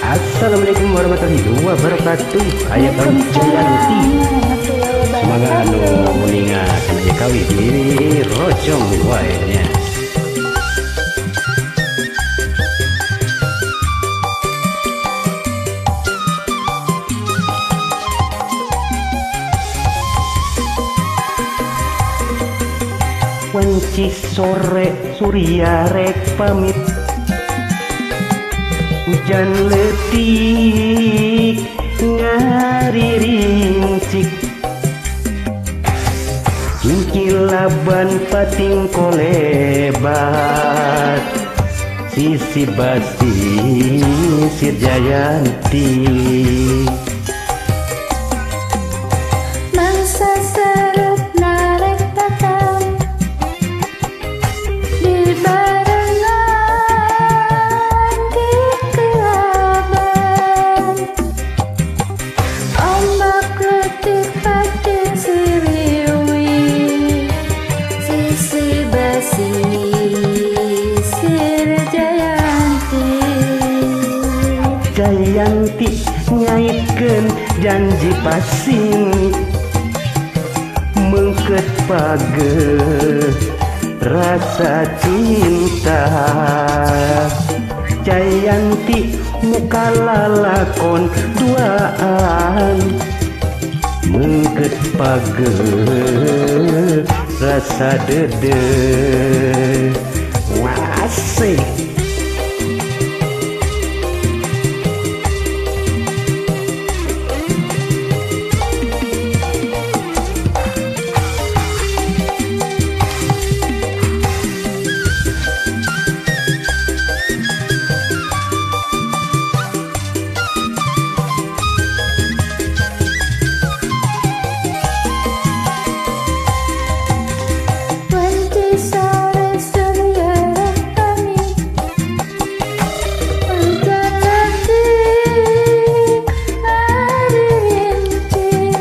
Assalamualaikum warahmatullahi wabarakatuh. Ayah Kang Jayanti. Semoga anu meningat aja kawi di rojong wae. Wanci sore surya rek pamit, hujan letik ngariringcik, cingkilaban pating kolebat, sisi basi Sir Jayanti. Mangsa seret narek datang di barengan di kelaban, ombak letik pating siriwi, sisi basi Sir Jayanti. Jayanti nyaitkeun janji pasing, mengket pageh rasa cinta. Jayanti muka lalakon duaan, mengket pageh rasa dede. Wasih Wanci sore surya rek pamit, hujan letik ngariringcik,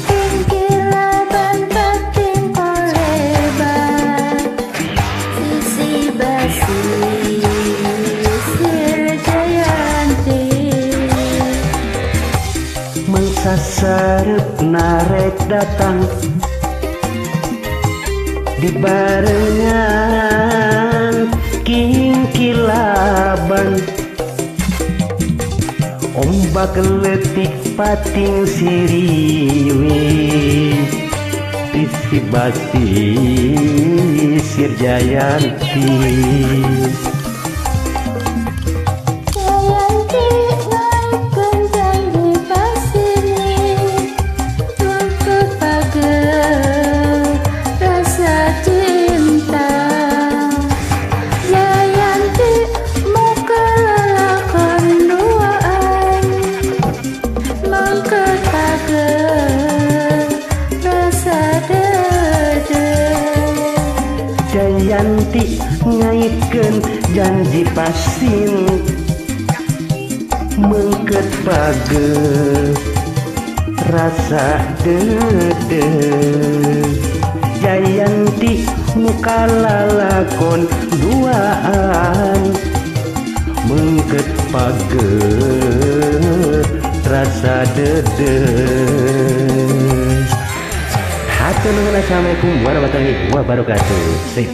cingkilaban pating kolebat, sisi basi Sir Jayanti. mangsa sarep narek datang di barengan kingkilaban, ombak letik pating siriwi, sisi basi Sir Jayanti. Jayanti naikkeun janji pasini, mengket pageh rasa cinta. Jayanti muka lalakon duaan, mengket pageh rasa dede. Jayanti ngaitkeun janji pasing, mengket pageh rasa dede. Jayanti muka lalakon duaan, mengket pageh rasa dede. Hatur nuhun. Assalamualaikum warahmatullahi wabarakatuh. Sip.